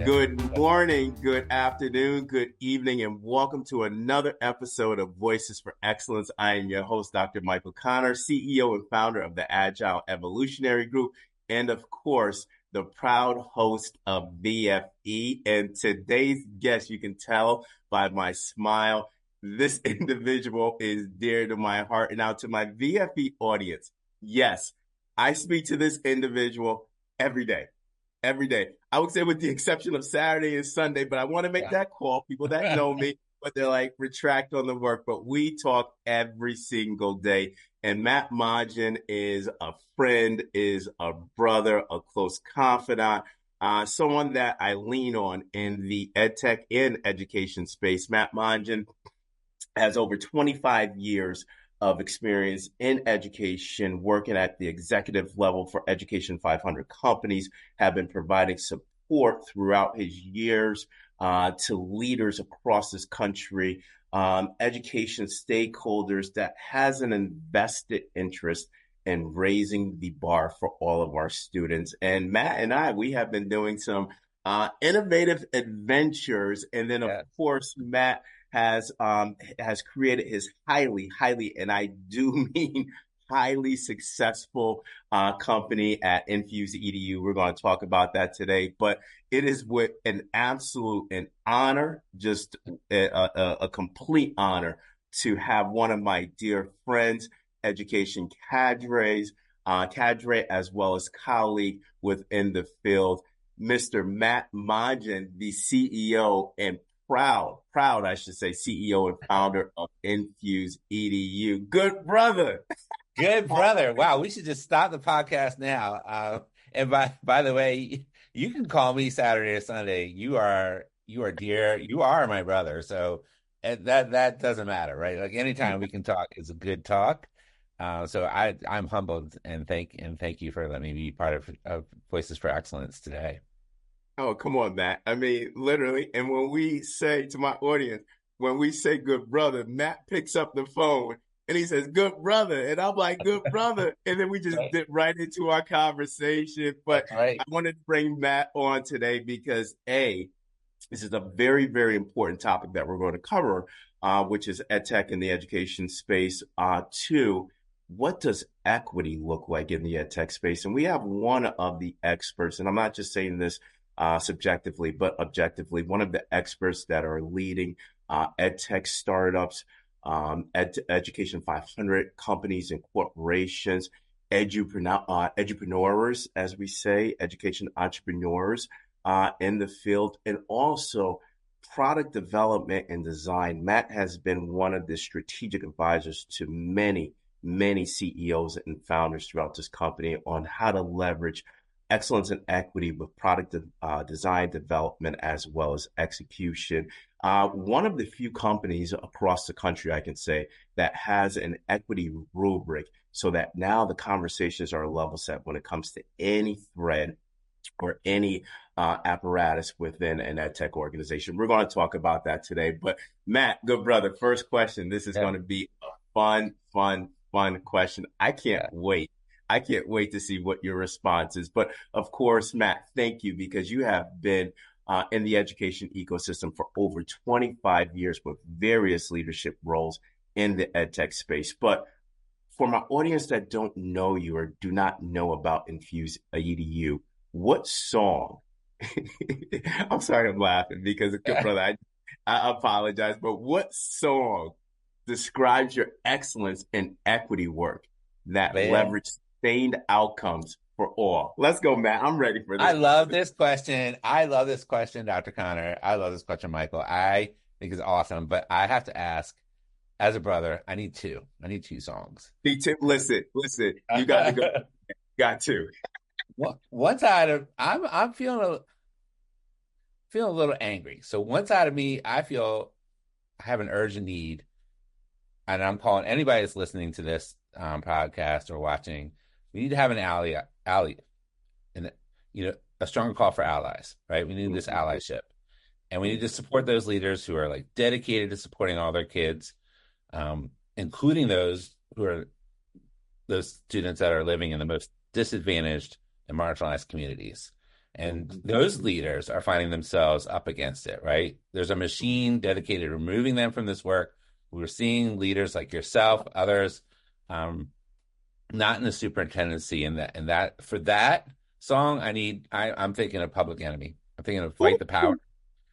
Good morning, good afternoon, good evening, and welcome to another episode of Voices for Excellence. I am your host, Dr. Michael Connor, CEO and founder of the Agile Evolutionary Group, and of course, the proud host of VFE. And today's guest, you can tell by my smile, this individual is dear to my heart. And now to my VFE audience, yes, I speak to this individual every day. Every day. I would say with the exception of Saturday and Sunday, but I want to make that call. People that know me, but they're like, retract on the work. But we talk every single day. And Matt Monjan is a friend, is a brother, a close confidant, someone that I lean on in the EdTech and education space. Matt Monjan has over 25 years of experience in education, working at the executive level for Education 500 companies, have been providing support throughout his years to leaders across this country, education stakeholders that has an invested interest in raising the bar for all of our students. And Matt and I, we have been doing some innovative adventures. And then, of course, Matt has created his highly, and I do mean highly successful company at Infusedu. We're going to talk about that today, but it is with an absolute honor, just a complete honor to have one of my dear friends, education cadre, as well as colleague within the field, Mr. Matt Monjan, the CEO and proud, I should say, CEO and founder of Infusedu. Good brother. Good brother. Wow, we should just stop the podcast now. And by the way, you can call me Saturday or Sunday. You are dear. You are my brother. So that doesn't matter, right? Like anytime we can talk is a good talk. So I'm humbled and thank you for letting me be part of Voices for Excellence today. Oh, come on, Matt. I mean, literally. And when we say to my audience, when we say good brother, Matt picks up the phone and he says, good brother. And I'm like, good brother. And then we just dip right into our conversation. But I wanted to bring Matt on today because this is a very, very important topic that we're going to cover, which is EdTech in the education space. Two, what does equity look like in the EdTech space? And we have one of the experts, and I'm not just saying this subjectively, but objectively, one of the experts that are leading EdTech startups, Education 500 companies and corporations, edupreneurs, as we say, education entrepreneurs in the field, and also product development and design. Matt has been one of the strategic advisors to many CEOs and founders throughout this company on how to leverage excellence and equity with product design development as well as execution. One of the few companies across the country, I can say, that has an equity rubric so that now the conversations are level set when it comes to any thread or any apparatus within an EdTech organization. We're going to talk about that today. But Matt, good brother, first question. This is going to be a fun question. I can't wait. I can't wait to see what your response is. But of course, Matt, thank you because you have been in the education ecosystem for over 25 years with various leadership roles in the EdTech space. But for my audience that don't know you or do not know about Infusedu, what song? I'm sorry, I'm laughing because, brother, I apologize. But what song describes your excellence in equity work that leverages sustained outcomes for all? Let's go, Matt. I'm ready for this. I love this question, Dr. Connor. I love this question, Michael. I think it's awesome, but I have to ask, as a brother, I need two songs. Listen, you got to go. Got to. One side of I'm feeling a little angry. So one side of me, I feel I have an urgent need, and I'm calling anybody that's listening to this podcast or watching. We need to have an ally, and a stronger call for allies, right? We need this allyship, and we need to support those leaders who are like dedicated to supporting all their kids, including those students that are living in the most disadvantaged and marginalized communities. And Mhm. those leaders are finding themselves up against it, right? There's a machine dedicated to removing them from this work. We're seeing leaders like yourself, others, um, not in the superintendency. And that for that song, I'm thinking of Public Enemy. I'm thinking of Fight the Power,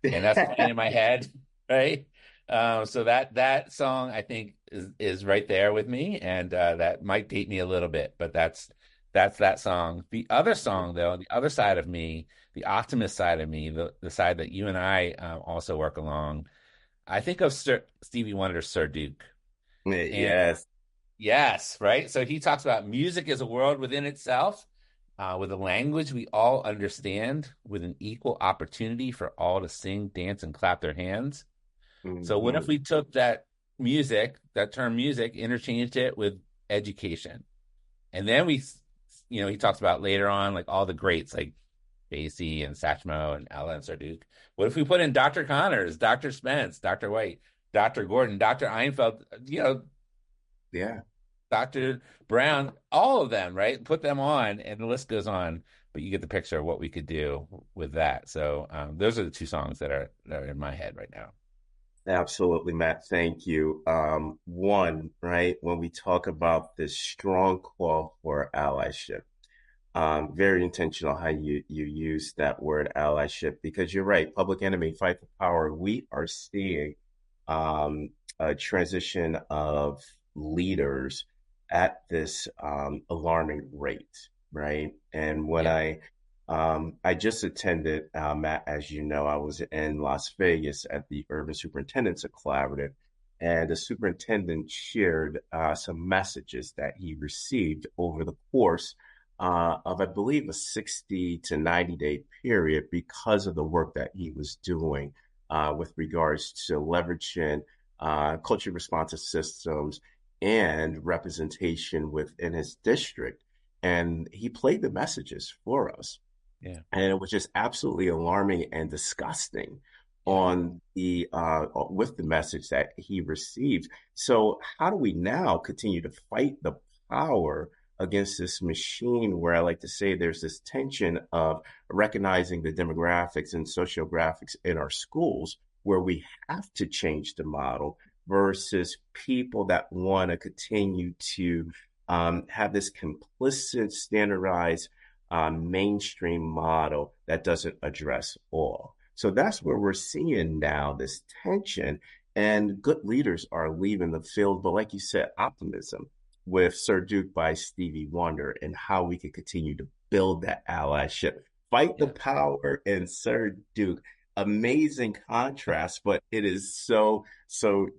and that's playing in my head, right? So that song I think is right there with me, and that might date me a little bit, but that's that song. The other song, though, the other side of me, the optimist side of me, the side that you and I also work along, I think of Stevie Wonder's Sir Duke, and Yes. yes, right. So he talks about music as a world within itself, with a language we all understand, with an equal opportunity for all to sing, dance, and clap their hands. So what if Mhm. we took that music, that term music, interchanged it with education? And then he talks about later on, like all the greats like Basie and Satchmo and Ella and Sarduk. What if we put in Dr. Connors, Dr. Spence, Dr. White, Dr. Gordon, Dr. Einfeld, Yeah. Dr. Brown, all of them, right? Put them on, and the list goes on. But you get the picture of what we could do with that. So those are the two songs that are in my head right now. Absolutely, Matt. Thank you. One, right, when we talk about this strong call for allyship, very intentional how you use that word allyship because you're right. Public enemy, fight for power. We are seeing um, a transition of leaders at this alarming rate, right? And when Yeah, I just attended, Matt, as you know, I was in Las Vegas at the Urban Superintendents Collaborative, and the superintendent shared some messages that he received over the course of, I believe, a 60 to 90-day period because of the work that he was doing with regards to leveraging culture responsive systems and representation within his district. And he played the messages for us. yeah, And it was just absolutely alarming and disgusting yeah, on the with the message that he received. So how do we now continue to fight the power against this machine where I like to say there's this tension of recognizing the demographics and sociographics in our schools where we have to change the model versus people that want to continue to have this complicit standardized mainstream model that doesn't address all. So that's where we're seeing now this tension, and good leaders are leaving the field. But like you said, optimism with Sir Duke by Stevie Wonder and how we can continue to build that allyship, fight the yeah, power, and Sir Duke. Amazing contrast, but it is so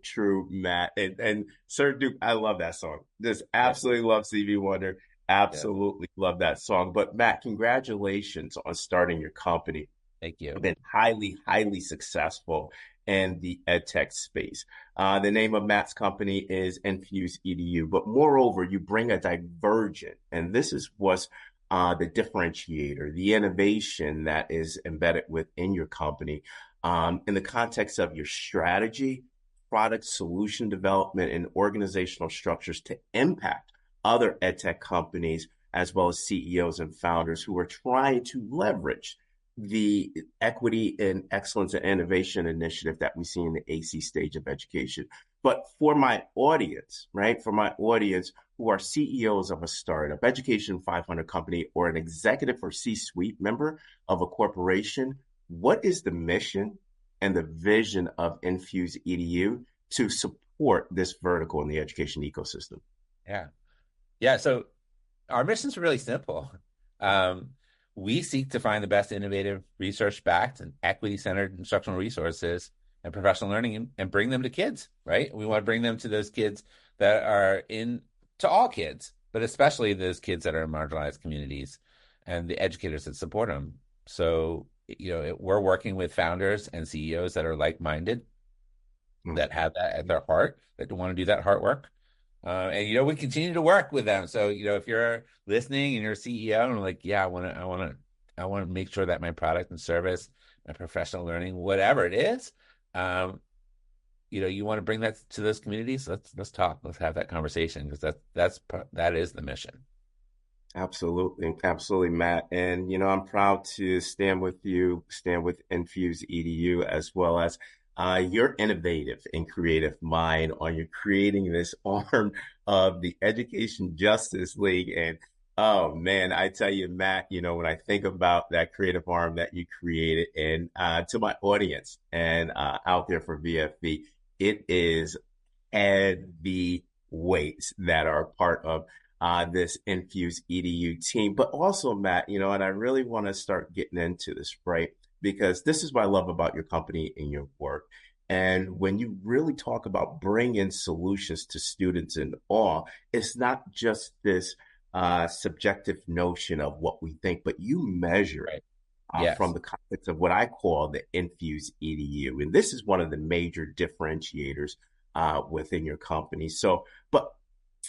true, Matt. And Sir Duke, I love that song. Just yeah, absolutely love Stevie Wonder. yeah. Absolutely love that song. But Matt, congratulations on starting your company. Thank you. Been highly successful in the EdTech space. The name of Matt's company is Infuse but moreover, you bring a divergent, and this is what's the differentiator, the innovation that is embedded within your company in the context of your strategy, product solution development, and organizational structures to impact other EdTech companies as well as CEOs and founders who are trying to leverage the equity and excellence and innovation initiative that we see in the AC stage of education. But for my audience, right, for my audience who are CEOs of a startup, Education 500 company, or an executive or C suite member of a corporation, what is the mission and the vision of Infuse EDU to support this vertical in the education ecosystem? Yeah, yeah. So our mission's really simple. Um, we seek to find the best innovative, research-backed, and equity-centered instructional resources and professional learning and bring them to kids, right? We want to bring them to those kids that are to all kids, but especially those kids that are in marginalized communities and the educators that support them. So, we're working with founders and CEOs that are like-minded, Mm. that have that at their heart, that want to do that hard work. And we continue to work with them. So if you're listening and you're a CEO and like, yeah, I want to make sure that my product and service, my professional learning, whatever it is, you want to bring that to those communities. Let's talk. Let's have that conversation because that is the mission. Absolutely, absolutely, Matt. And I'm proud to stand with you, stand with Infuse EDU, as well as your innovative and creative mind on your creating this arm of the Education Justice League. And oh man, I tell you, Matt, when I think about that creative arm that you created, and to my audience and out there for VFB, it is heavy weights that are part of this Infuse EDU team. But also, Matt, and I really want to start getting into this, right? Because this is what I love about your company and your work. And when you really talk about bringing solutions to students in awe, it's not just this subjective notion of what we think, but you measure it Right. from Yes. the context of what I call the Infuse EDU. And this is one of the major differentiators within your company. So, but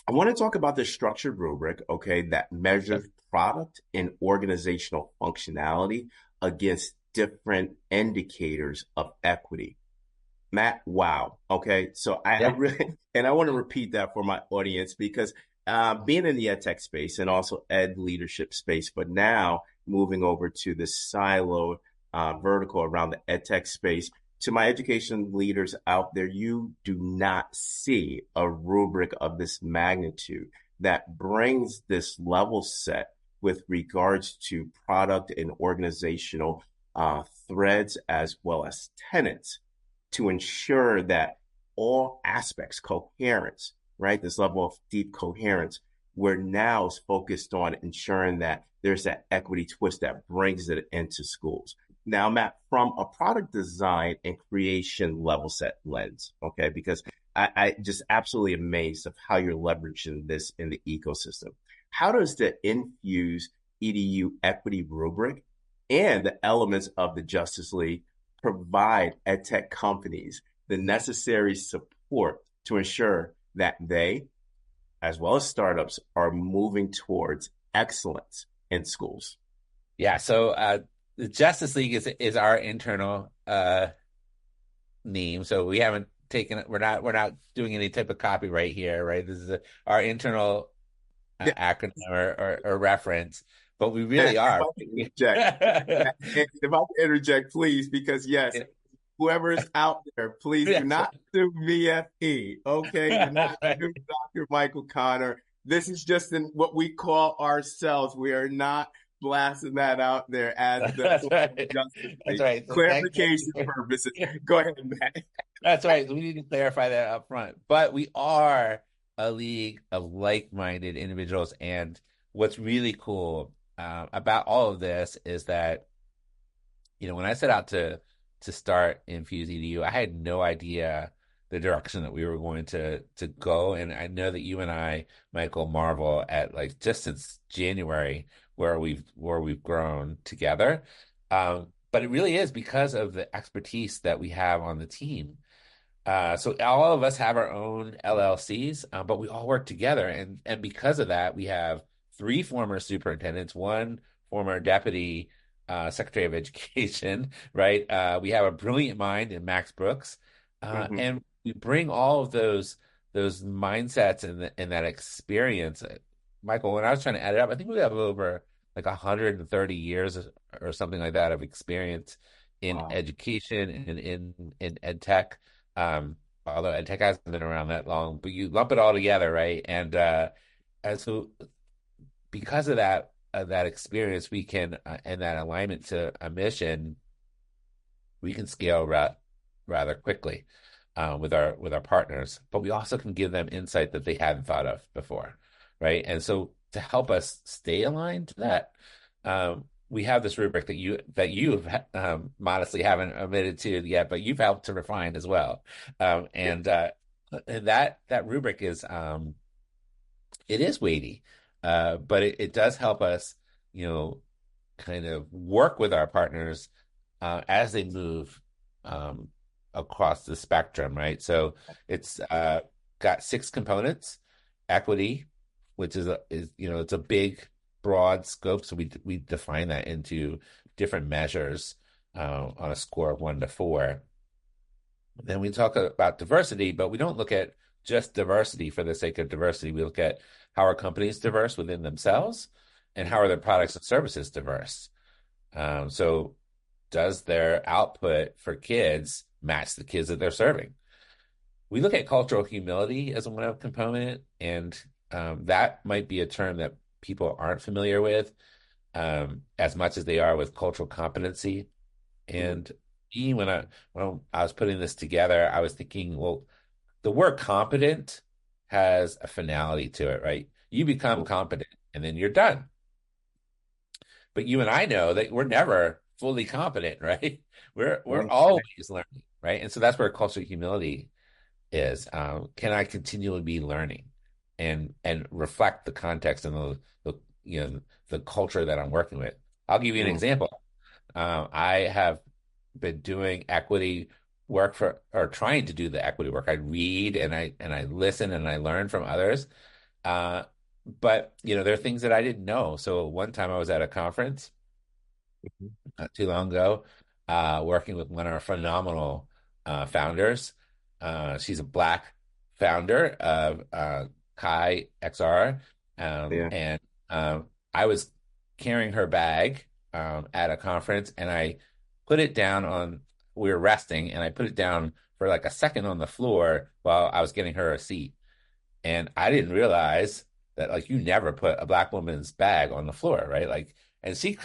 I want to talk about the structured rubric, okay, that Yep. measures product and organizational functionality against different indicators of equity. Matt, wow. Okay. So I Yeah. really, and I want to repeat that for my audience because being in the EdTech space and also ed leadership space, but now moving over to the silo vertical around the EdTech space, to my education leaders out there, you do not see a rubric of this magnitude that brings this level set with regards to product and organizational threads as well as tenants to ensure that all aspects, coherence, right? This level of deep coherence, we're now focused on ensuring that there's that equity twist that brings it into schools. Now, Matt, from a product design and creation level set lens, okay, because I just absolutely amazed of how you're leveraging this in the ecosystem. How does the Infuse EDU equity rubric and the elements of the Justice League provide edtech companies the necessary support to ensure that they, as well as startups, are moving towards excellence in schools? Yeah. So the Justice League is our internal name. So we haven't taken it. We're not doing any type of copyright here, right? This is our internal Yeah, acronym or reference, but we and really if are. I can interject, if I can interject, please, because yes, whoever is out there, please do Yes, not sue VFE. Okay, do not that's right. sue Dr. Michael Connor. This is just in what we call ourselves. We are not blasting that out there as the That's right. Justice That's League. right. So thank Clarification you. purposes. Go ahead, Matt. That's right. So we need to clarify that up front. But we are a league of like-minded individuals. And what's really cool about all of this is that, when I set out to start Infuse EDU, I had no idea the direction that we were going to go. And I know that you and I, Michael, marvel at like just since January where we've grown together. But it really is because of the expertise that we have on the team. So all of us have our own LLCs, but we all work together, and because of that, we have three former superintendents, one former deputy secretary of education, right? We have a brilliant mind in Max Brooks, Mhm. and we bring all of those mindsets and that experience. Michael, when I was trying to add it up, I think we have over like 130 years or something like that of experience in Wow. education and in ed tech. Although EdTech hasn't been around that long, but you lump it all together, right? And so because of that experience, we can and that alignment to a mission, we can scale rather quickly with our partners. But we also can give them insight that they hadn't thought of before, right? And so to help us stay aligned to that, we have this rubric that you modestly haven't admitted to yet, but you've helped to refine as well. And that rubric is it is weighty, but it does help us, you know, kind of work with our partners as they move um, across the spectrum, right? So it's got six components: equity, which is it's a big, broad scope. So we define that into different measures on a score of 1 to 4. Then we talk about diversity, but we don't look at just diversity for the sake of diversity. We look at how our companies diverse within themselves, And how are their products and services diverse? So does their output for kids match the kids that they're serving? We look at cultural humility as one component, and that might be a term that people aren't familiar with as much as they are with cultural competency. Mm-hmm. And when I was putting this together, I was thinking, well, the word competent has a finality to it, right? You become competent and then you're done. But you and I know that we're never fully competent, right? We're Right. always learning, right? And so that's where cultural humility is. Can I continually be learning and reflect the context and the the culture that I'm working with? I'll give you an Mm-hmm. example. I have been doing equity work for or trying to do the equity work. I read and I listen and I learn from others. But there are things that I didn't know. So one time I was at a conference not too long ago, working with one of our phenomenal founders. She's a Black founder of Kai XR, Yeah. and I was carrying her bag at a conference, and I put it down on. We were resting, and I put it down for like a second on the floor while I was getting her a seat, and I didn't realize that like you never put a Black woman's bag on the floor, right? Like, and she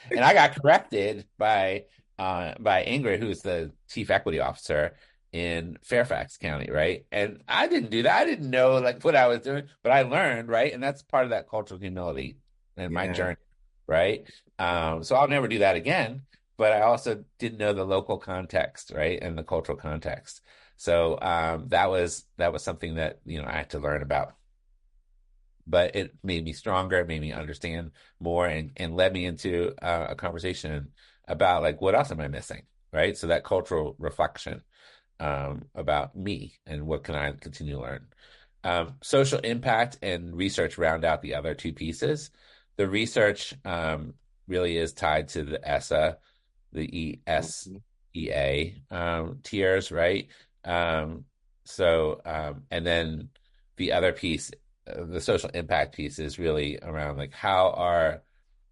and I got corrected by Ingrid, who's the chief equity officer in Fairfax County, right? And I didn't do that. I didn't know like what I was doing, but I learned, right? And that's part of that cultural humility in my Yeah. journey, right? So I'll never do that again. But I also didn't know the local context, right, and the cultural context. So that was something that I had to learn about, but it made me stronger, it made me understand more, and led me into a conversation about like what else am I missing, right? So that cultural reflection about me and what can I continue to learn. Social impact and research round out the other two pieces. The research really is tied to the ESSA, the Mm-hmm. ESEA tiers, right? And then the other piece, the social impact piece, is really around like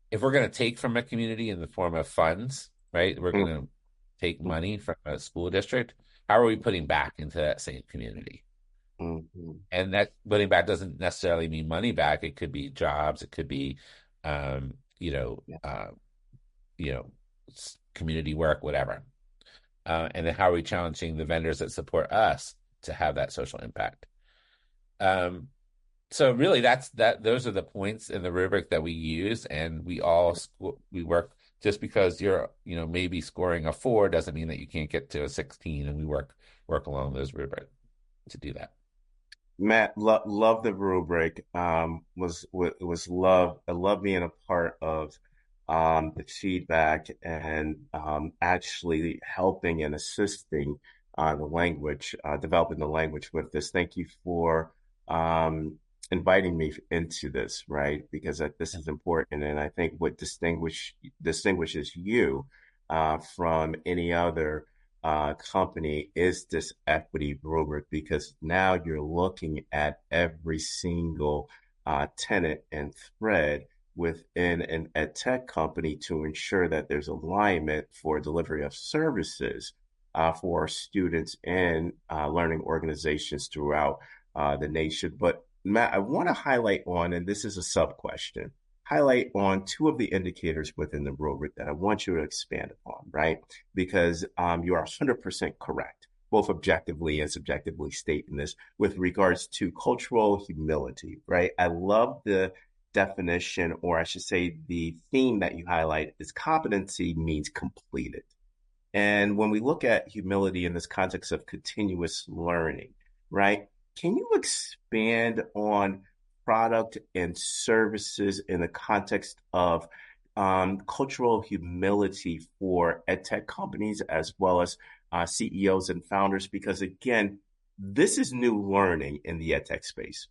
if we're going to take from a community in the form of funds, right? We're going to take money from a school district. How are we putting back into that same community? Mm-hmm. And that putting back doesn't necessarily mean money back. It could be jobs. It could be, um, you know, Yeah. uh, you know, community work, whatever. And then how are we challenging the vendors that support us to have that social impact? Um, so really, those are the points in the rubric that we use, and we work. Just because you're maybe scoring a 4 doesn't mean that you can't get to a 16, and we work along those rubric to do that. Matt, love the rubric. Was love. I love being a part of the feedback and actually helping and assisting the language, developing the language with this. Thank you for inviting me into this, right? Because this is important, and I think what distinguishes you from any other company is this equity rubric, because now you're looking at every single tenant and thread within an EdTech company to ensure that there's alignment for delivery of services for students and learning organizations throughout the nation. But Matt, I want to highlight on, and this is a sub question, highlight on two of the indicators within the rubric that I want you to expand upon, right? Because you are 100% correct, both objectively and subjectively stating this with regards to cultural humility, right? I love the definition, or I should say the theme that you highlight is competency means completed. And when we look at humility in this context of continuous learning, right? Can you expand on product and services in the context of cultural humility for edtech companies as well as CEOs and founders? Because again, this is new learning in the edtech space,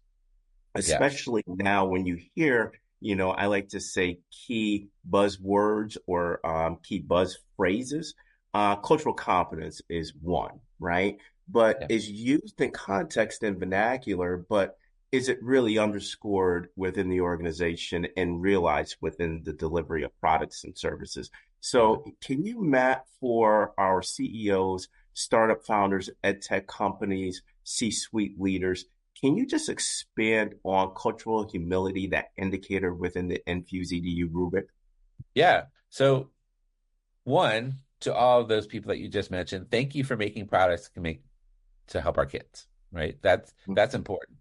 Yeah, especially now when you hear, I like to say key buzzwords or key buzz phrases. Cultural competence is one, right? But yeah, is used in context and vernacular, but is it really underscored within the organization and realized within the delivery of products and services? Yeah. So, can you, Matt, for our CEOs, startup founders, EdTech companies, C-suite leaders, can you just expand on cultural humility, that indicator within the InfuseEDU rubric? Yeah. So one, to all of those people that you just mentioned, thank you for making products to help our kids, right? That's important.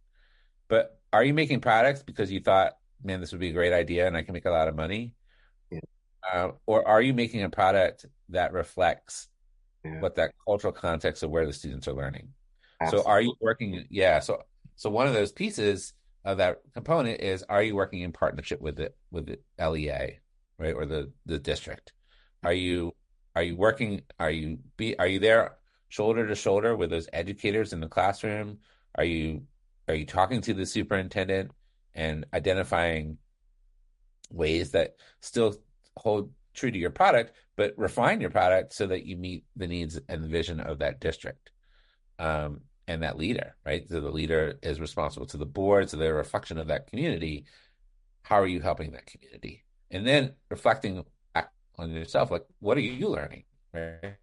But are you making products because you thought, man, this would be a great idea and I can make a lot of money? Yeah, Or are you making a product that reflects yeah, what that cultural context of where the students are learning? So are you absolutely. working? Yeah. So one of those pieces of that component is, are you working in partnership with the LEA, right? Or the district? Are you working, are you there shoulder to shoulder with those educators in the classroom? Are you talking to the superintendent and identifying ways that still hold true to your product, but refine your product so that you meet the needs and the vision of that district, and that leader, right? So the leader is responsible to the board, so they're a reflection of that community. How are you helping that community? And then reflecting back on yourself, like, what are you learning? Right?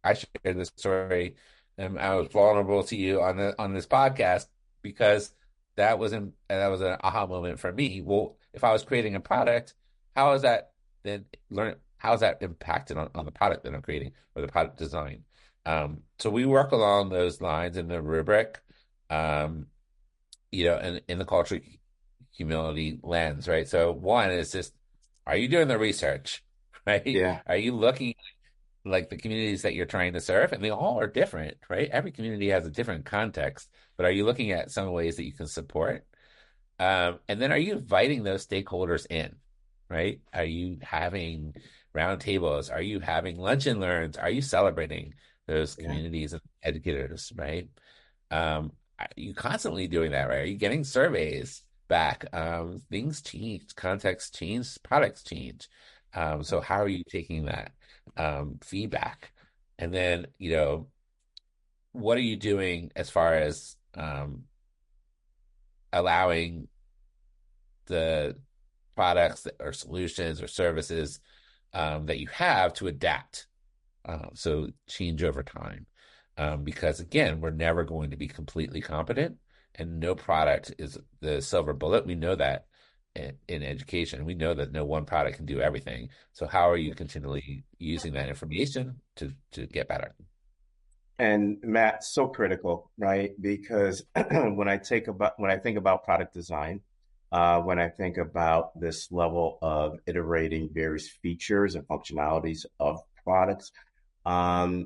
I shared this story, and I was vulnerable to you on this podcast because that was an aha moment for me. Well, if I was creating a product, how is that then learn? How is that impacted on the product that I'm creating or the product design? So we work along those lines in the rubric, um, and in the culture humility lens, right? So one is just, are you doing the research, right? Yeah. Are you looking like the communities that you're trying to serve? And they all are different, right? Every community has a different context, but are you looking at some ways that you can support? And then are you inviting those stakeholders in, right? Are you having roundtables? Are you having lunch and learns? Are you celebrating those Yeah. communities and educators, right? Are you constantly doing that, right? Are you getting surveys back? Things change, context change, products change. So how are you taking that feedback? And then, what are you doing as far as allowing the products or solutions or services that you have to adapt? So change over time. Because again, we're never going to be completely competent, and no product is the silver bullet. We know that in education. We know that no one product can do everything. So how are you continually using that information to get better? And Matt, so critical, right? Because when I think about product design, when I think about this level of iterating various features and functionalities of products,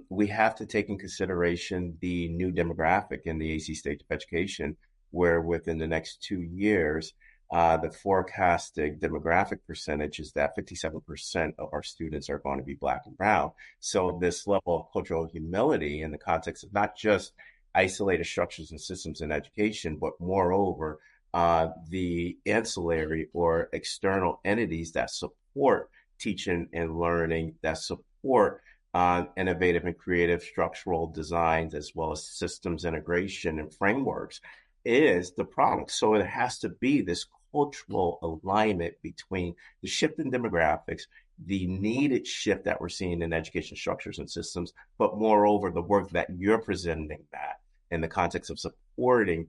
we have to take in consideration the new demographic in the AC stage of education, where within the next 2 years, the forecasted demographic percentage is that 57% of our students are going to be Black and Brown. So, this level of cultural humility in the context of not just isolated structures and systems in education, but moreover, the ancillary or external entities that support teaching and learning, that support innovative and creative structural designs, as well as systems integration and frameworks, is the product. So it has to be this cultural alignment between the shift in demographics, the needed shift that we're seeing in education structures and systems, but moreover, the work that you're presenting that in the context of supporting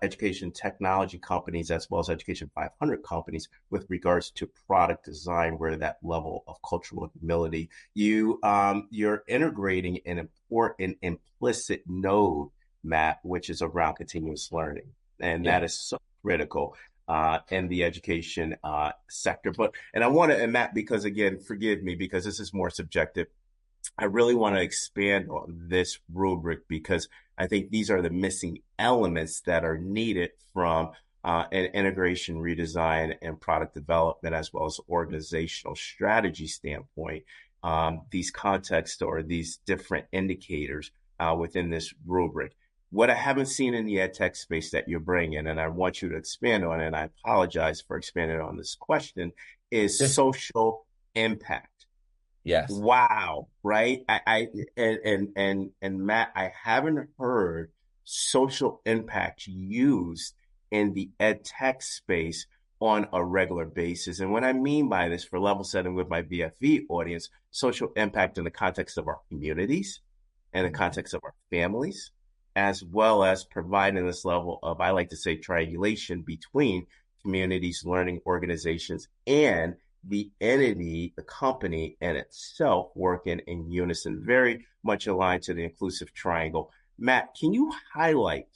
education technology companies as well as education 500 companies with regards to product design, where that level of cultural humility, you're integrating an important implicit node, Matt, which is around continuous learning, and Yeah. that is so critical in the education sector. But and I want to, and Matt, because again, forgive me because this is more subjective. I really want to expand on this rubric because I think these are the missing elements that are needed from an integration, redesign, and product development, as well as organizational strategy standpoint. These contexts or these different indicators within this rubric. What I haven't seen in the ed tech space that you're bringing, and I want you to expand on, and I apologize for expanding on this question, is social impact. Yes. Wow, right? And Matt, I haven't heard social impact used in the ed tech space on a regular basis. And what I mean by this, for level setting with my VFV audience, social impact in the context of our communities, in the context of our families, as well as providing this level of, I like to say, triangulation between communities, learning organizations, and the entity, the company in itself working in unison, very much aligned to the inclusive triangle. Matt, can you highlight,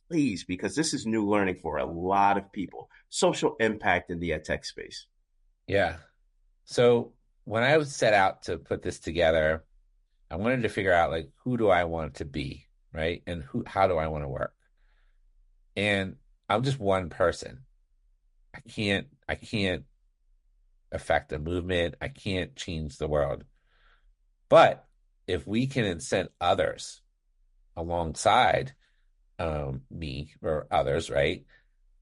please, because this is new learning for a lot of people, social impact in the EdTech space? Yeah. So when I was set out to put this together, I wanted to figure out like who do I want to be, right? And how do I want to work? And I'm just one person. I can't affect a movement. I can't change the world. But if we can incent others alongside me or others, right?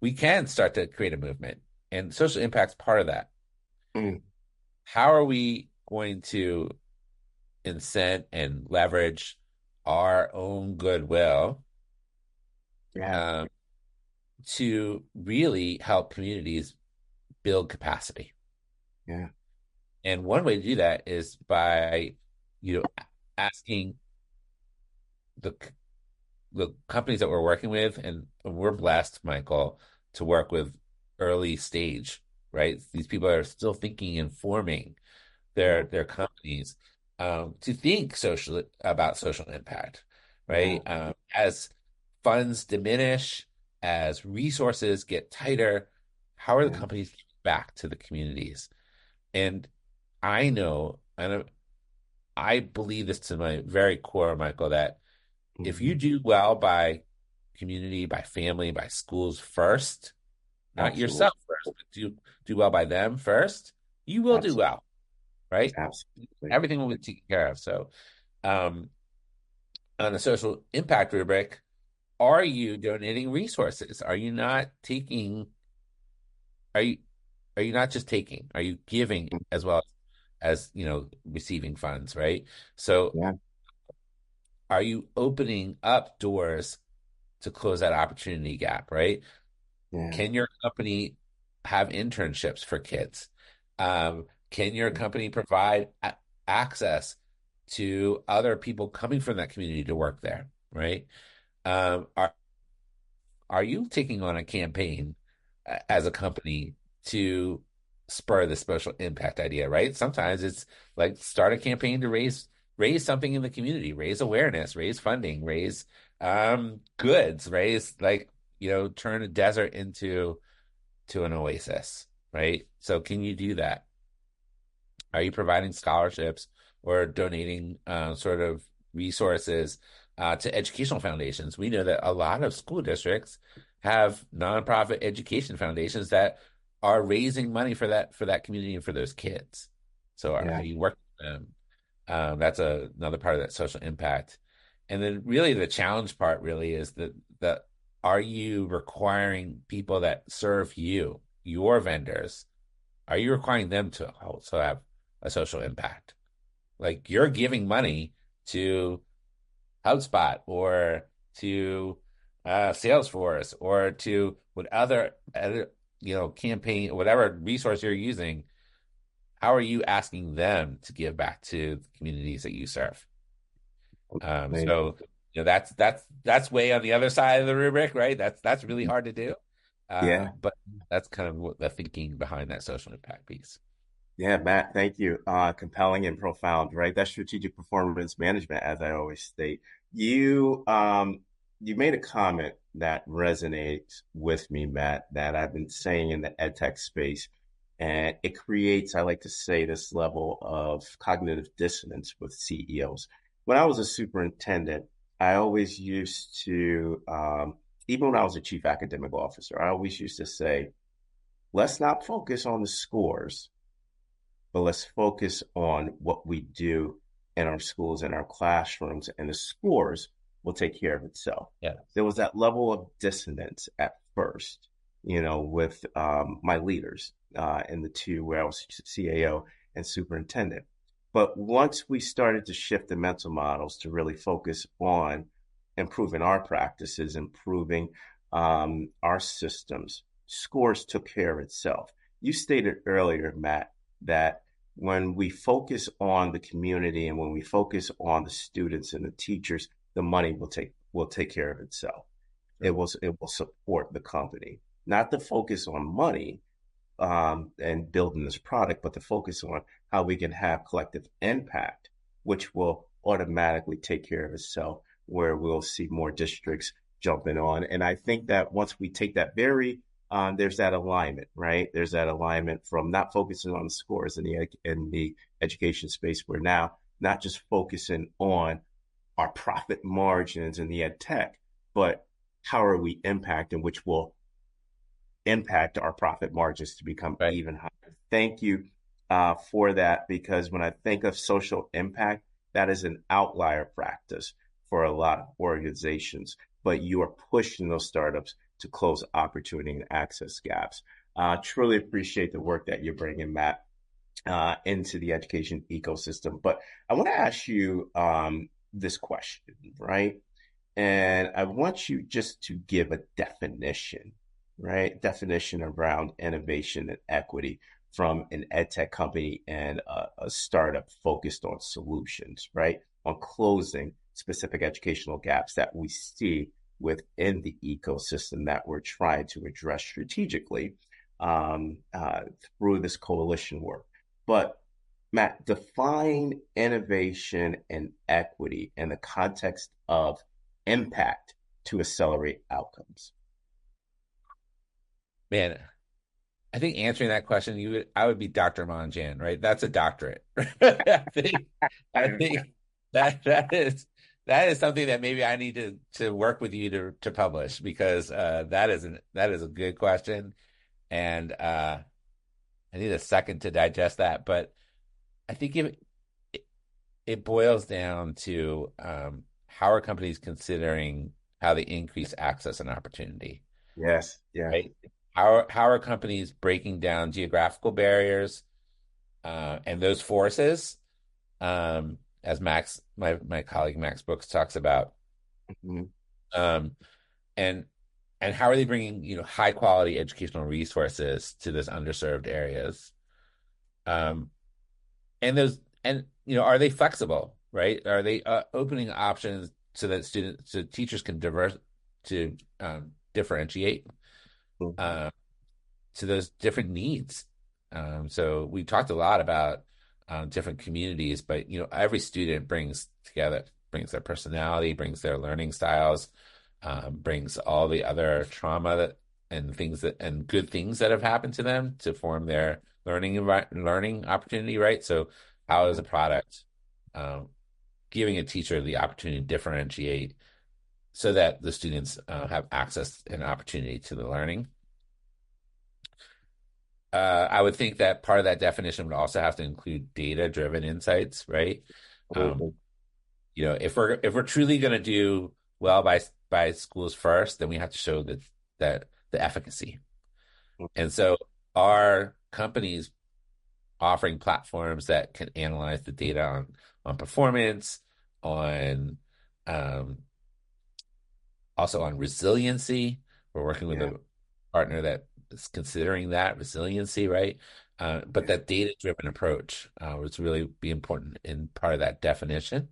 We can start to create a movement. And social impact's part of that. Mm, How are we going to incent and leverage our own goodwill yeah, um, to really help communities build capacity? yeah, And one way to do that is by, asking the the companies that we're working with, and we're blessed, Michael, to work with early stage, right? These people are still thinking and forming yeah, their companies to think socially about social impact, yeah, right? As funds diminish, as resources get tighter, how are the yeah. companies giving back to the communities? And I know, and I believe this to my very core, Michael, that if you Mhm. do well by community, by family, by schools first, not Absolutely. yourself first, but do well by them first, you will do Absolutely. well, right? Absolutely. Everything will be taken care of. So, um, on a social impact rubric, are you donating resources? Are you are you not just taking? Are you giving as well as receiving funds, right? So, Yeah, are you opening up doors to close that opportunity gap, right? yeah, Can your company have internships for kids? Can your company provide access to other people coming from that community to work there, right? Um, are are you taking on a campaign as a company to spur the social impact idea, right? Sometimes it's like start a campaign to raise something in the community, raise awareness, raise funding, raise goods, raise like turn a desert into an oasis, right? So can you do that? Are you providing scholarships or donating sort of resources to educational foundations? We know that a lot of school districts have nonprofit education foundations that are raising money for that community and for those kids. So yeah, are you working with them? That's another part of that social impact. And then really the challenge part really is that are you requiring people that serve you, your vendors, are you requiring them to also have a social impact? Like you're giving money to HubSpot or to Salesforce or to what other campaign, whatever resource you're using. How are you asking them to give back to the communities that you serve? absolutely. So that's way on the other side of the rubric, right? That's really hard to do. Yeah. But that's kind of what the thinking behind that social impact piece. Yeah, Matt, thank you. Compelling and profound, right? That's strategic performance management, as I always state. You made a comment that resonates with me, Matt, that I've been saying in the edtech space, and it creates, I like to say, this level of cognitive dissonance with CEOs. When I was a superintendent, I always used to, even when I was a chief academic officer, I always used to say, let's not focus on the scores, but let's focus on what we do in our schools and our classrooms, and the scores will take care of itself. Yeah. There was that level of dissonance at first, with my leaders in the two where I was CAO and superintendent. But once we started to shift the mental models to really focus on improving our practices, improving our systems, scores took care of itself. You stated earlier, Matt, that when we focus on the community and when we focus on the students and the teachers, the money will take care of itself. It will support the company. Not the focus on money, and building this product, but to focus on how we can have collective impact, which will automatically take care of itself, where we'll see more districts jumping on. And I think that once we take that there's that alignment, right? There's that alignment from not focusing on the scores in the education space. We're now not just focusing on our profit margins in the ed tech, but how are we impacting, which will impact our profit margins to become Right. even higher. Thank you for that, because when I think of social impact, that is an outlier practice for a lot of organizations, but you are pushing those startups to close opportunity and access gaps. Truly appreciate the work that you're bringing, Matt, into the education ecosystem. But I want to ask you this question, right? And I want you just to give a definition, right? Definition around innovation and equity from an edtech company and a startup focused on solutions, right? On closing specific educational gaps that we see within the ecosystem that we're trying to address strategically um, uh, through this coalition work. But Matt, define innovation and equity in the context of impact to accelerate outcomes. Man, I think answering that question, I would be Dr. Monjan, right? That's a doctorate. I think that is something that maybe I need to work with you to publish, because that is a good question, and I need a second to digest that. But I think it boils down to how are companies considering how they increase access and opportunity, Yes, yeah. right? How are companies breaking down geographical barriers and those forces, as my colleague Max Brooks talks about, Mhm. um, and how are they bringing high quality educational resources to those underserved areas, um, and are they flexible, right? Are they opening options so that teachers can differentiate uh, to those different needs. So we talked a lot about different communities, but every student brings their personality, brings their learning styles, brings all the other trauma and good things that have happened to them to form their learning opportunity, right? So how is a product um, giving a teacher the opportunity to differentiate so that the students have access and opportunity to the learning? I would think that part of that definition would also have to include data-driven insights, right? Um, Absolutely. if we're truly going to do well by schools first, then we have to show that the efficacy. And so, are companies offering platforms that can analyze the data on performance, on um, also on resiliency? We're working with Yeah, a partner that is considering that resiliency, right? But yeah, that data-driven approach would really be important in part of that definition.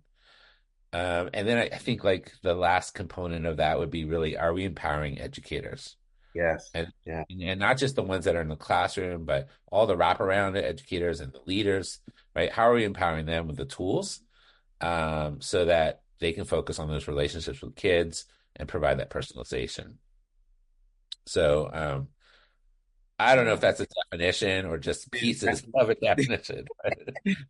And then I think like the last component of that would be really, are we empowering educators? yes, And yeah, and not just the ones that are in the classroom, but all the wraparound educators and the leaders, right? How are we empowering them with the tools so that they can focus on those relationships with kids and provide that personalization? So I don't know if yeah. that's a definition or just pieces of a definition,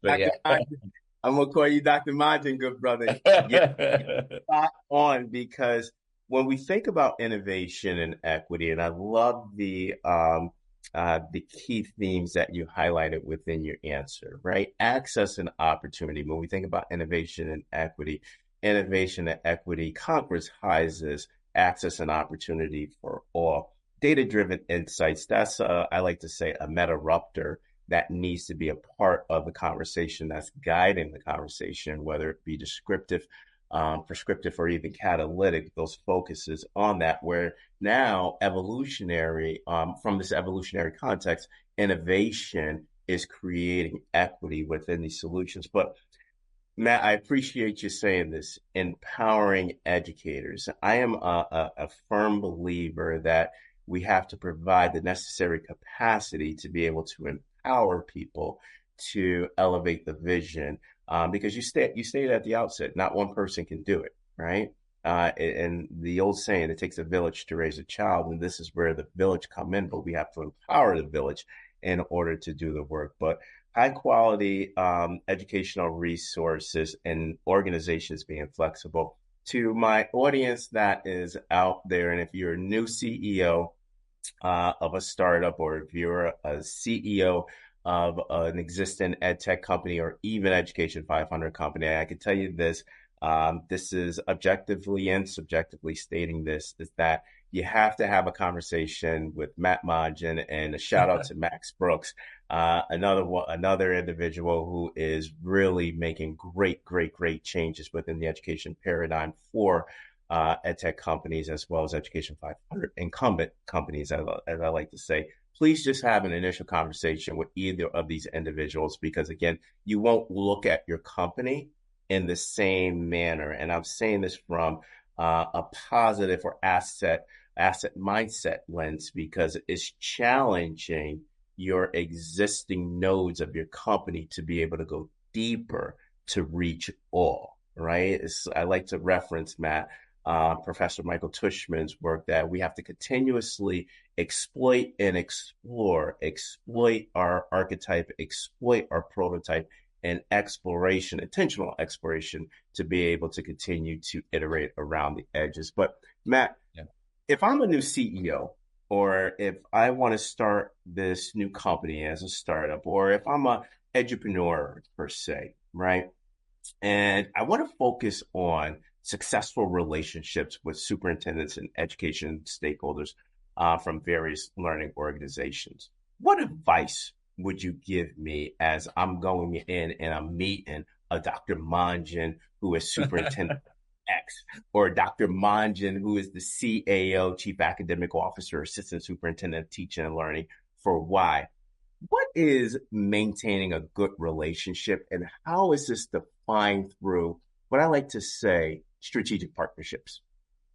but Dr. yeah. Monjan, I'm gonna call you Dr. Monjan, good brother. Yeah, spot on, because when we think about innovation and equity, and I love the key themes that you highlighted within your answer, right? Access and opportunity. When we think about innovation and equity concretizes access and opportunity for all. Data-driven insights, that's I like to say a meta-ruptor that needs to be a part of the conversation, that's guiding the conversation, whether it be descriptive, prescriptive or even catalytic, those focuses on that, where now evolutionary, from this evolutionary context, innovation is creating equity within these solutions. But Matt, I appreciate you saying this, empowering educators. I am a firm believer that we have to provide the necessary capacity to be able to empower people to elevate the vision. Because you stated at the outset, not one person can do it, right? And the old saying, it takes a village to raise a child, and this is where the village come in, but we have to empower the village in order to do the work. But high quality educational resources and organizations being flexible. To my audience that is out there, and if you're a new CEO of a startup, or if you're a CEO of an existing EdTech company or even Education 500 company, I can tell you this. This is objectively and subjectively stating this, is that you have to have a conversation with Matt Monjan, and a shout out to Max Brooks, another individual who is really making great changes within the education paradigm for EdTech companies, as well as Education 500 incumbent companies, as I like to say. Please just have an initial conversation with either of these individuals, because again, you won't look at your company in the same manner. And I'm saying this from a positive or asset mindset lens, because it's challenging your existing nodes of your company to be able to go deeper to reach all, right? I like to reference, Matt, Professor Michael Tushman's work, that we have to continuously exploit and explore, exploit our archetype, exploit our prototype, and exploration, intentional exploration, to be able to continue to iterate around the edges. But Matt, yeah, if I'm a new CEO, or if I want to start this new company as a startup, or if I'm a entrepreneur per se, right? And I want to focus on successful relationships with superintendents and education stakeholders from various learning organizations. What advice would you give me as I'm going in and I'm meeting a Dr. Monjan, who is superintendent X, or Dr. Monjan, who is the CAO, Chief Academic Officer, Assistant Superintendent of Teaching and Learning for Y? What is maintaining a good relationship, and how is this defined through what I like to say strategic partnerships?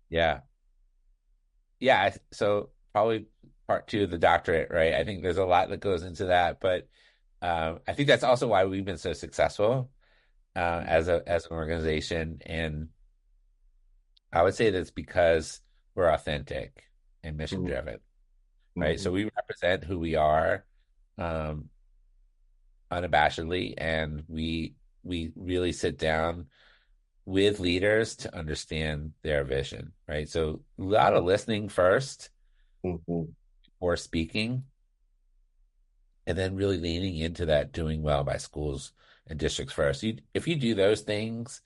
Yeah. Yeah. So probably part two of the doctorate, right? I think there's a lot that goes into that, but I think that's also why we've been so successful as an organization. And I would say that's because we're authentic and mission driven, right? Mm-hmm. So we represent who we are unabashedly, and we really sit down with leaders to understand their vision, right? So a lot of listening first before speaking, and then really leaning into that doing well by schools and districts first. If you do those things,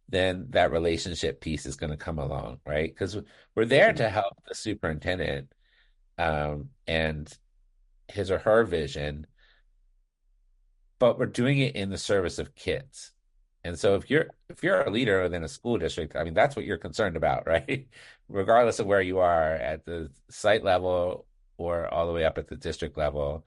then that relationship piece is going to come along, right? Because we're there to help the superintendent and his or her vision, but we're doing it in the service of kids. And so if you're a leader within a school district, I mean, that's what you're concerned about, right? Regardless of where you are at the site level or all the way up at the district level.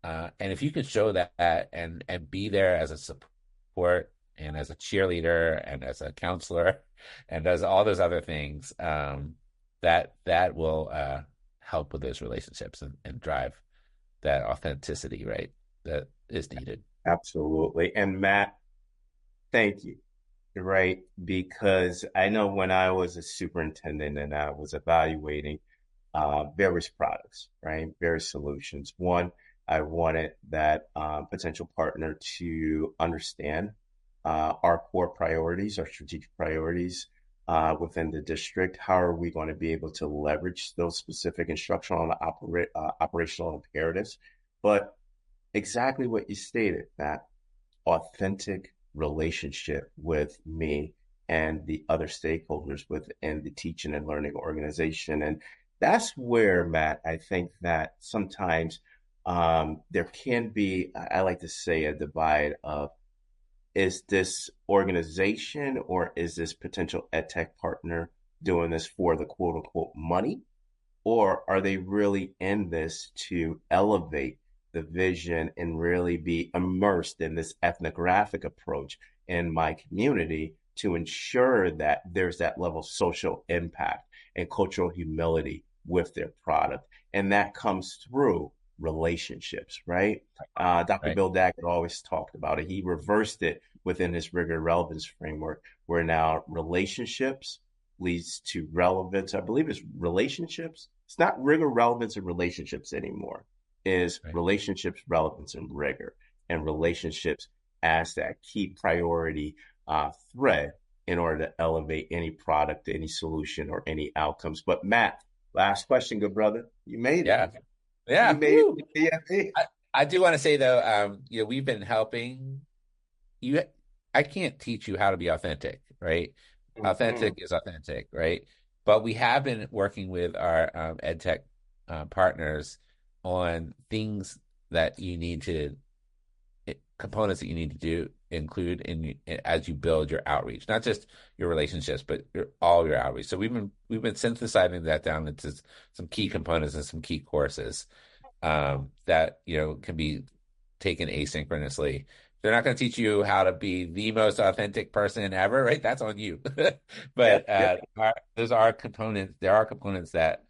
And if you can show that and be there as a support and as a cheerleader and as a counselor and does all those other things, that will help with those relationships and drive that authenticity, right? That is needed. Absolutely. And Matt, thank you. Right. Because I know when I was a superintendent and I was evaluating various products, right? Various solutions. One, I wanted that potential partner to understand our core priorities, our strategic priorities within the district. How are we going to be able to leverage those specific instructional and operational imperatives? But exactly what you stated, that authentic relationship with me and the other stakeholders within the teaching and learning organization. And that's where, Matt, I think that sometimes there can be, I like to say, a divide of is this organization or is this potential EdTech partner doing this for the quote unquote money? Or are they really in this to elevate the vision and really be immersed in this ethnographic approach in my community to ensure that there's that level of social impact and cultural humility with their product? And that comes through relationships, right? Dr. Right. Bill Daggett always talked about it. He reversed it within his rigor relevance framework, where now relationships leads to relevance. I believe it's relationships. It's not rigor, relevance, and relationships anymore. Is Right. relationships, relevance, and rigor, and relationships as that key priority thread in order to elevate any product, any solution, or any outcomes. But Matt, last question, good brother. You made it. Yeah. You Yeah. made Woo. it. Yeah. I do want to say though, we've been helping you. I can't teach you how to be authentic, right? Mm-hmm. Authentic is authentic, right? But we have been working with our EdTech partners on things that you need to components that you need to do include as you build your outreach, not just your relationships, but all your outreach. So we've been synthesizing that down into some key components and some key courses that can be taken asynchronously. They're not going to teach you how to be the most authentic person ever, right? That's on you. Yep. But Yep. those are components. There are components that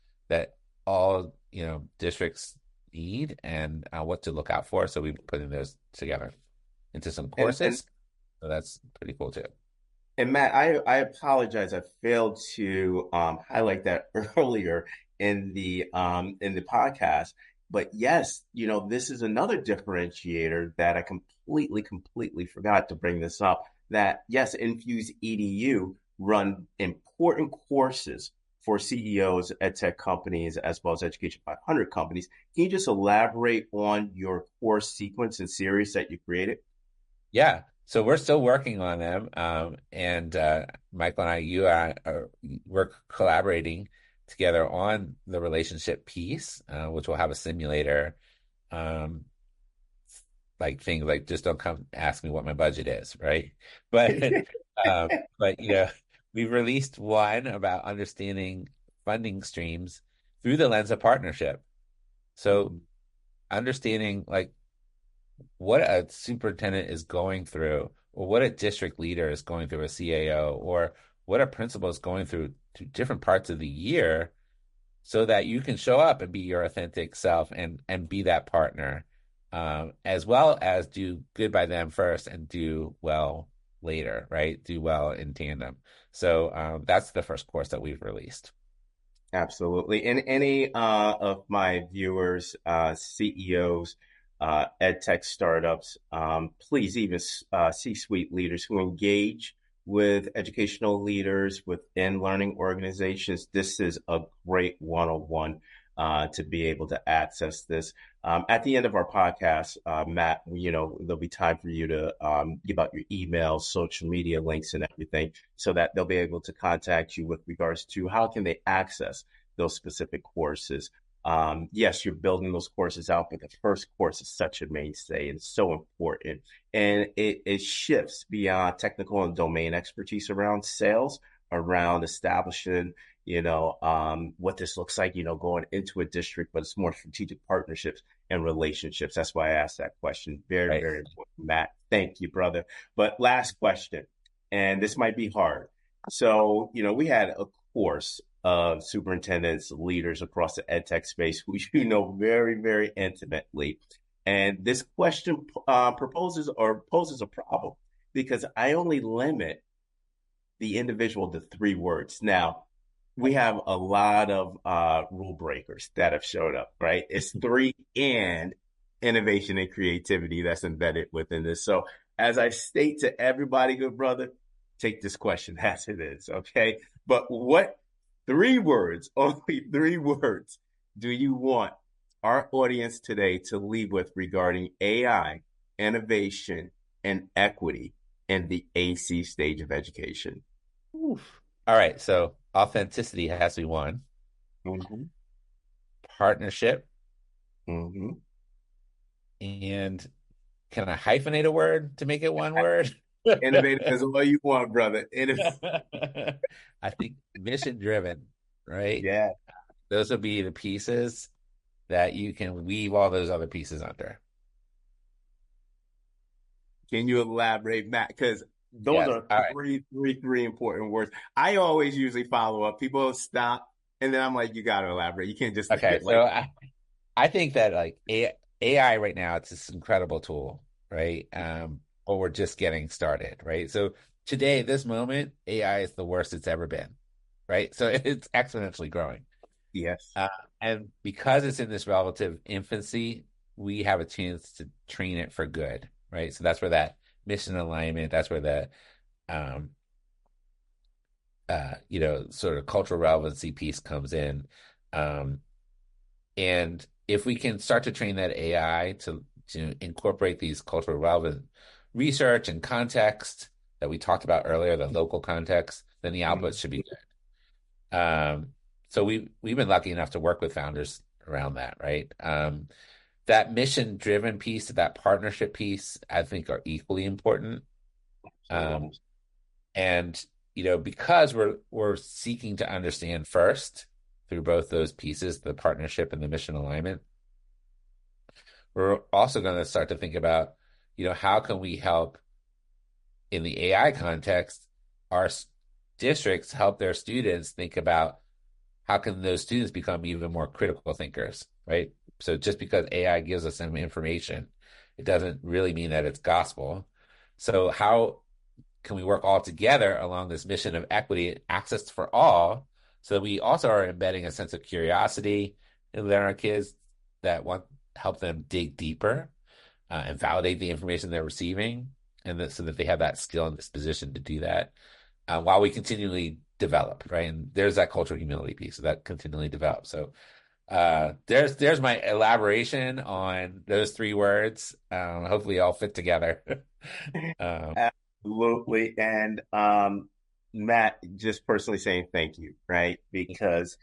all districts need and what to look out for. So we're putting those together into some And courses. So that's pretty cool too. And Matt, I apologize. I failed to highlight that earlier in the podcast. But yes, this is another differentiator that I completely forgot to bring this up. That yes, Infuse EDU run important courses for CEOs, ed tech companies, as well as Education 500 companies. Can you just elaborate on your course sequence and series that you created? Yeah. So we're still working on them. And Michael and you we're collaborating together on the relationship piece, which will have a simulator, um, like things like just don't come ask me what my budget is, right? But um, but we've released one about understanding funding streams through the lens of partnership. So understanding like what a superintendent is going through, or what a district leader is going through, a CAO, or what a principal is going through to different parts of the year, so that you can show up and be your authentic self and be that partner, as well as do good by them first and do well later, right? Do well in tandem. So that's the first course that we've released. Absolutely. And any of my viewers, CEOs, ed tech startups, please, even C-suite leaders who engage with educational leaders within learning organizations, this is a great one-on-one to be able to access this. At the end of our podcast, Matt, there'll be time for you to give out your email, social media links, and everything, so that they'll be able to contact you with regards to how can they access those specific courses. Yes, you're building those courses out, but the first course is such a mainstay and so important. And it shifts beyond technical and domain expertise around sales, around establishing what this looks like, going into a district, but it's more strategic partnerships and relationships. That's why I asked that question. Very, Right. very important, Matt. Thank you, brother. But last question, and this might be hard. So, we had a course of superintendents, leaders across the ed tech space who you know very, very intimately. And this question poses a problem because I only limit the individual to 3 words. Now, we have a lot of rule breakers that have showed up, right? It's three and innovation and creativity that's embedded within this. So, as I state to everybody, good brother, take this question as it is, okay? But what 3 words, only 3 words, do you want our audience today to leave with regarding AI, innovation, and equity in the AC stage of education? Oof. All right. So authenticity has to be one. Mm-hmm. Partnership. Mm-hmm. And can I hyphenate a word to make it one word? Innovative is all you want, brother. I think mission driven, right? Yeah. Those will be the pieces that you can weave all those other pieces under. Can you elaborate, Matt? Because those Yes. are All right. three important words. I always usually follow up. People stop, and then I'm like, you got to elaborate. You can't just Okay. like, I think that like AI right now, it's this incredible tool, right? But we're just getting started, right? So today, this moment, AI is the worst it's ever been, right? So it's exponentially growing. yes, Uh, and because it's in this relative infancy, we have a chance to train it for good, right? So that's where that mission alignment, that's where the um sort of cultural relevancy piece comes in. Um, and if we can start to train that AI to incorporate these cultural relevant research and context that we talked about earlier, the local context, then the output mhm, should be good. So we've been lucky enough to work with founders around that, right? That mission driven piece, that partnership piece, I think are equally important. Um, absolutely. and because we're seeking to understand first through both those pieces, the partnership and the mission alignment, we're also going to start to think about, how can we help in the AI context, our districts help their students think about how can those students become even more critical thinkers, right? So just because AI gives us some information, it doesn't really mean that it's gospel. So how can we work all together along this mission of equity and access for all so that we also are embedding a sense of curiosity in our kids that want help them dig deeper and validate the information they're receiving and so that they have that skill and disposition to do that while we continually develop, right? And there's that cultural humility piece that continually develops. So there's my elaboration on those three words. Hopefully all fit together. um, Absolutely. And Matt, just personally saying thank you, right? Because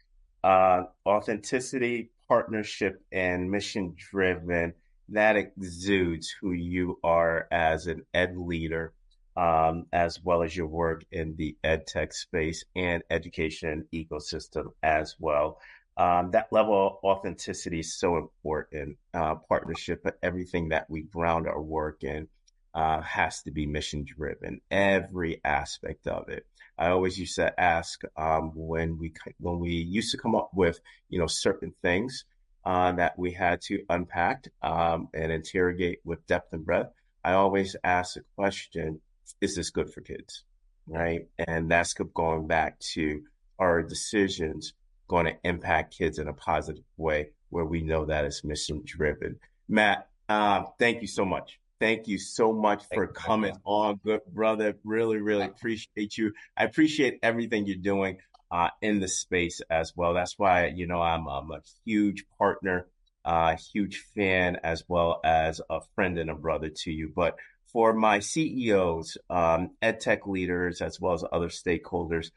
authenticity, partnership, and mission driven, that exudes who you are as an ed leader, as well as your work in the EdTech space and education ecosystem as well. That level of authenticity is so important. Partnership, but everything that we ground our work in has to be mission driven. Every aspect of it. I always used to ask when we used to come up with certain things that we had to unpack and interrogate with depth and breadth. I always ask the question: is this good for kids? Right, and that's going back to our decisions going to impact kids in a positive way, where we know that it's mission driven. Matt, thank you so much. Thank you so much Thank for you, coming Michael. on, good brother. Really, really appreciate you. I appreciate everything you're doing in the space as well. That's why, I'm a huge partner, huge fan, as well as a friend and a brother to you. But for my CEOs, EdTech leaders, as well as other stakeholders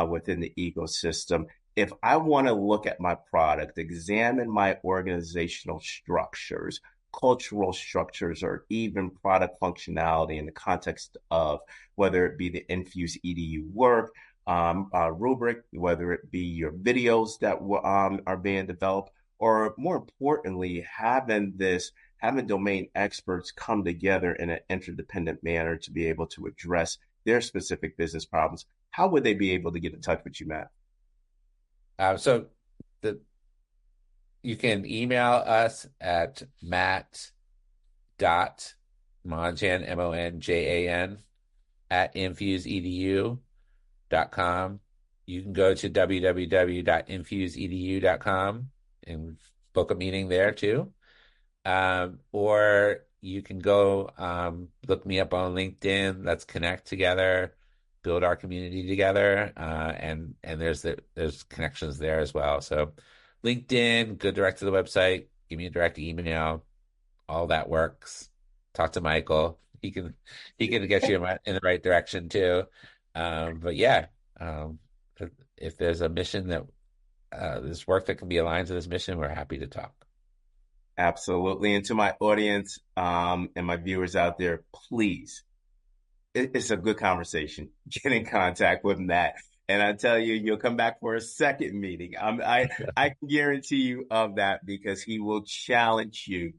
within the ecosystem, if I want to look at my product, examine my organizational structures, cultural structures, or even product functionality in the context of whether it be the Infuse EDU work, rubric, whether it be your videos that are being developed, or more importantly, having domain experts come together in an interdependent manner to be able to address their specific business problems. How would they be able to get in touch with you, Matt? So the you can email us at matt.monjan, Monjan, at infuseedu.com. You can go to www.infuseedu.com and book a meeting there too. Or you can go look me up on LinkedIn. Let's connect together, build our community together, and there's connections there as well. So LinkedIn, go direct to the website, give me a direct email, all that works. Talk to Michael. He can get you in the right direction too. But yeah, um, if there's a mission that there's work that can be aligned to this mission, we're happy to talk. Absolutely. And to my audience and my viewers out there, please it's a good conversation. Get in contact with Matt. And I tell you, you'll come back for a second meeting. I can guarantee you of that because he will challenge you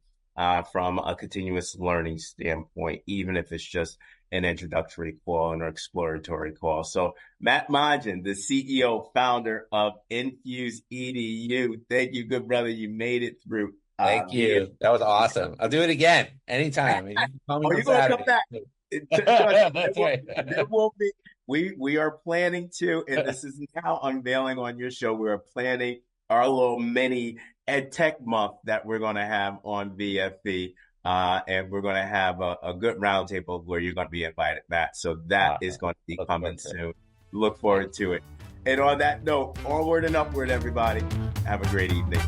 from a continuous learning standpoint, even if it's just an introductory call and an exploratory call. So Matt Monjan, the CEO, founder of Infusedu. Thank you, good brother. You made it through. Thank you. That was awesome. I'll do it again anytime. You can call me Oh, on you're gonna come Saturday. back. That's right. There will be. We are planning to, and this is now unveiling on your show. We are planning our little mini EdTech month that we're going to have on VFB, and we're going to have a good roundtable where you're going to be invited, Matt. So that is going to be coming soon. Look forward to it. And on that note, onward and upward, everybody. Have a great evening.